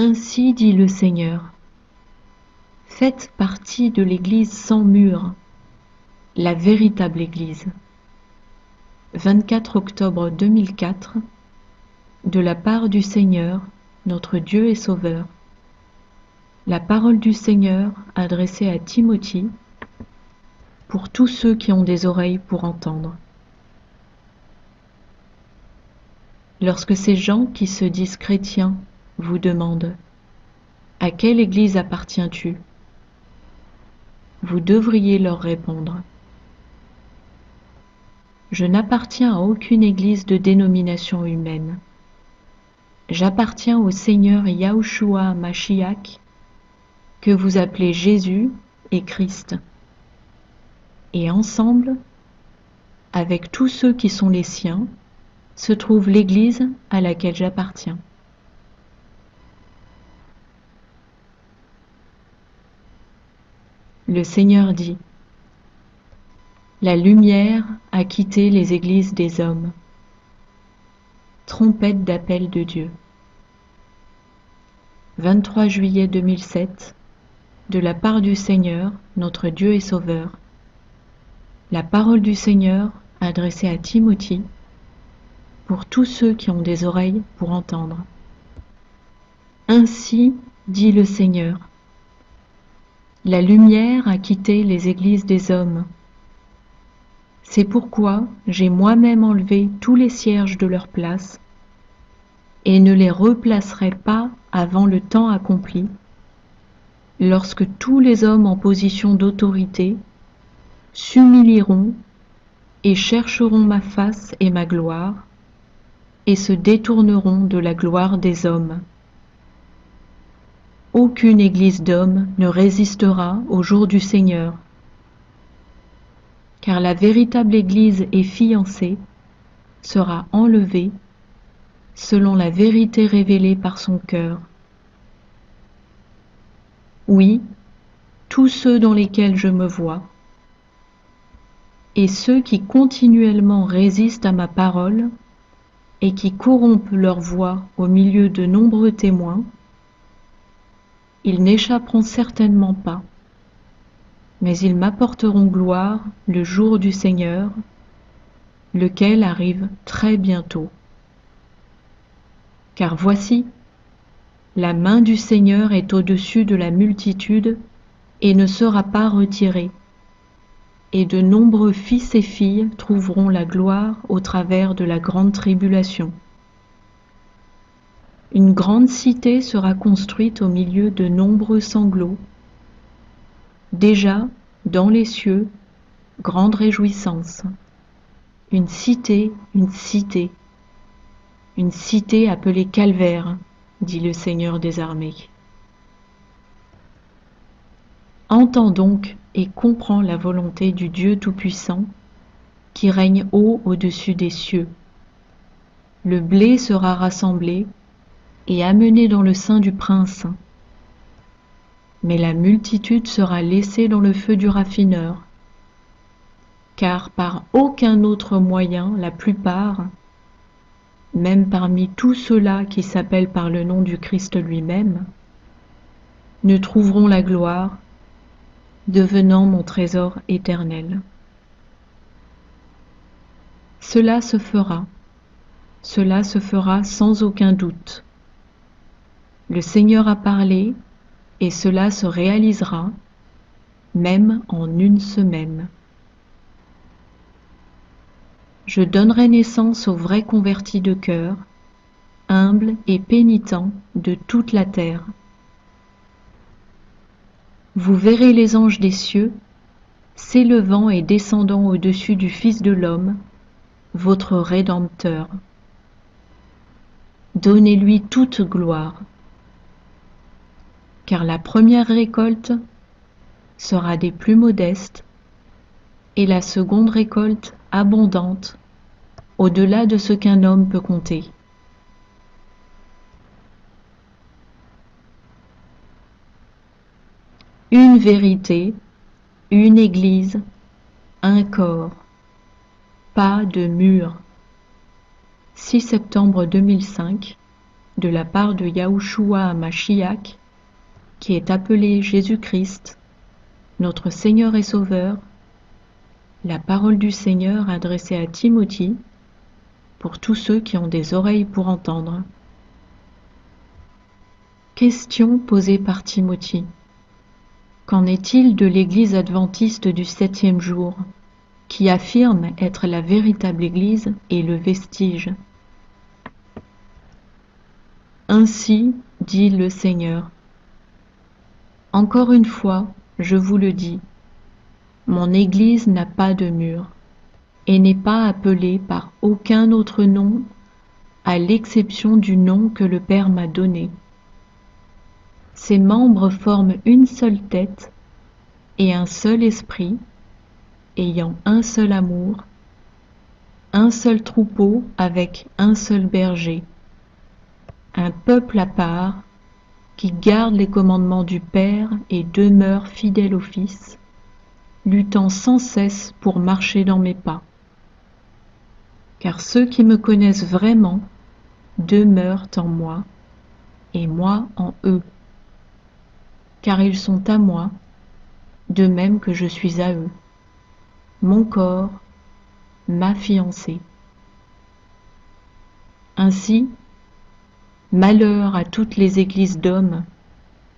Ainsi dit le Seigneur, faites partie de l'Église sans mur, la véritable Église. 24 octobre 2004, de la part du Seigneur, notre Dieu et Sauveur. La parole du Seigneur adressée à Timothée, pour tous ceux qui ont des oreilles pour entendre. Lorsque ces gens qui se disent chrétiens vous demandent « À quelle Église appartiens-tu » vous devriez leur répondre « Je n'appartiens à aucune Église de dénomination humaine. J'appartiens au Seigneur Yahushua Mashiach, que vous appelez Jésus et Christ. Et ensemble, avec tous ceux qui sont les siens, se trouve l'Église à laquelle j'appartiens. » Le Seigneur dit, la lumière a quitté les églises des hommes. Trompette d'appel de Dieu. 23 juillet 2007, de la part du Seigneur, notre Dieu et Sauveur. La parole du Seigneur adressée à Timothée, pour tous ceux qui ont des oreilles pour entendre. Ainsi dit le Seigneur. La lumière a quitté les églises des hommes. C'est pourquoi j'ai moi-même enlevé tous les cierges de leur place et ne les replacerai pas avant le temps accompli, lorsque tous les hommes en position d'autorité s'humilieront et chercheront ma face et ma gloire et se détourneront de la gloire des hommes. Aucune église d'hommes ne résistera au jour du Seigneur, car la véritable Église et fiancée sera enlevée selon la vérité révélée par son cœur. Oui, tous ceux dans lesquels je me vois, et ceux qui continuellement résistent à ma parole et qui corrompent leur voix au milieu de nombreux témoins, ils n'échapperont certainement pas, mais ils m'apporteront gloire le jour du Seigneur, lequel arrive très bientôt. Car voici, la main du Seigneur est au-dessus de la multitude et ne sera pas retirée, et de nombreux fils et filles trouveront la gloire au travers de la grande tribulation. Une grande cité sera construite au milieu de nombreux sanglots. Déjà, dans les cieux, grande réjouissance. Une cité, une cité. Une cité appelée Calvaire, dit le Seigneur des armées. Entends donc et comprends la volonté du Dieu Tout-Puissant, qui règne haut au-dessus des cieux. Le blé sera rassemblé et amené dans le sein du prince, mais la multitude sera laissée dans le feu du raffineur, car par aucun autre moyen la plupart, même parmi tous ceux-là qui s'appellent par le nom du Christ lui-même, ne trouveront la gloire, devenant mon trésor éternel. Cela se fera sans aucun doute. Le Seigneur a parlé, et cela se réalisera, même en une semaine. Je donnerai naissance aux vrais convertis de cœur, humbles et pénitents de toute la terre. Vous verrez les anges des cieux, s'élevant et descendant au-dessus du Fils de l'homme, votre Rédempteur. Donnez-lui toute gloire, car la première récolte sera des plus modestes, et la seconde récolte abondante, au-delà de ce qu'un homme peut compter. Une vérité, une Église, un corps, pas de mur. 6 septembre 2005, de la part de Yahushua HaMashiach, qui est appelé Jésus-Christ, notre Seigneur et Sauveur, la parole du Seigneur adressée à Timothée, pour tous ceux qui ont des oreilles pour entendre. Question posée par Timothée. Qu'en est-il de l'Église adventiste du 7e jour, qui affirme être la véritable Église et le vestige? Ainsi dit le Seigneur. Encore une fois, je vous le dis, mon Église n'a pas de mur et n'est pas appelée par aucun autre nom à l'exception du nom que le Père m'a donné. Ses membres forment une seule tête et un seul esprit, ayant un seul amour, un seul troupeau avec un seul berger, un peuple à part qui garde les commandements du Père et demeure fidèle au Fils, luttant sans cesse pour marcher dans mes pas. Car ceux qui me connaissent vraiment demeurent en moi et moi en eux, car ils sont à moi, de même que je suis à eux, mon corps, ma fiancée. Ainsi, malheur à toutes les églises d'hommes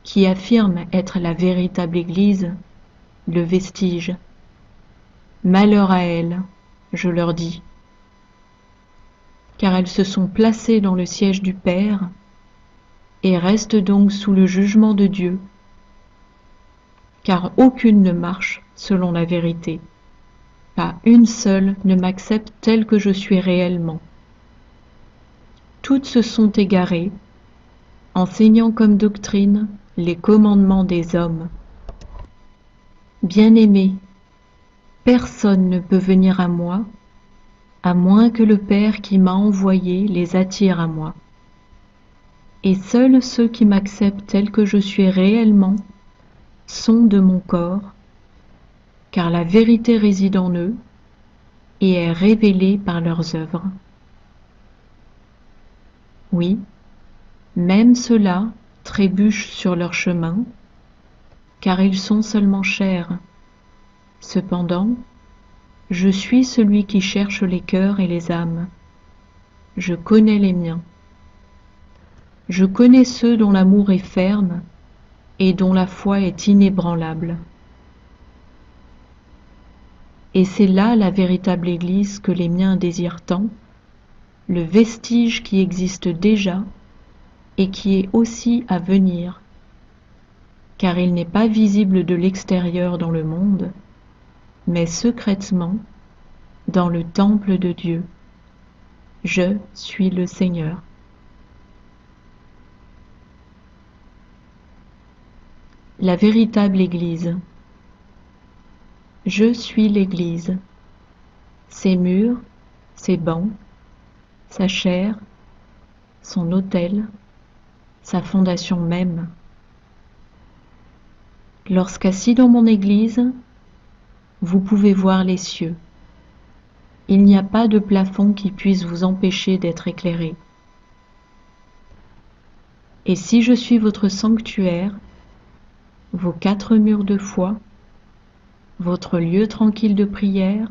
qui affirment être la véritable Église, le vestige. Malheur à elles, je leur dis, car elles se sont placées dans le siège du Père et restent donc sous le jugement de Dieu, car aucune ne marche selon la vérité. Pas une seule ne m'accepte tel que je suis réellement. Toutes se sont égarées, enseignant comme doctrine les commandements des hommes. Bien-aimés, personne ne peut venir à moi, à moins que le Père qui m'a envoyé les attire à moi. Et seuls ceux qui m'acceptent tel que je suis réellement sont de mon corps, car la vérité réside en eux et est révélée par leurs œuvres. Oui, même ceux-là trébuchent sur leur chemin, car ils sont seulement chairs. Cependant, je suis celui qui cherche les cœurs et les âmes. Je connais les miens. Je connais ceux dont l'amour est ferme et dont la foi est inébranlable. Et c'est là la véritable Église que les miens désirent tant, le vestige qui existe déjà et qui est aussi à venir, car il n'est pas visible de l'extérieur dans le monde, mais secrètement dans le temple de Dieu. Je suis le Seigneur. La véritable Église. Je suis l'Église, ses murs, ses bancs, sa chair, son autel, sa fondation même. Lorsqu'assis dans mon Église, vous pouvez voir les cieux. Il n'y a pas de plafond qui puisse vous empêcher d'être éclairé. Et si je suis votre sanctuaire, vos 4 murs de foi, votre lieu tranquille de prière,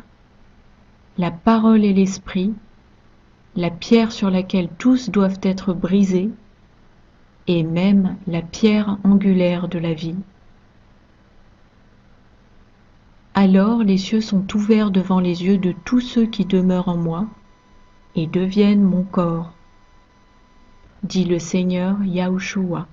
la parole et l'esprit, la pierre sur laquelle tous doivent être brisés, et même la pierre angulaire de la vie. Alors les cieux sont ouverts devant les yeux de tous ceux qui demeurent en moi et deviennent mon corps, dit le Seigneur Yahushua.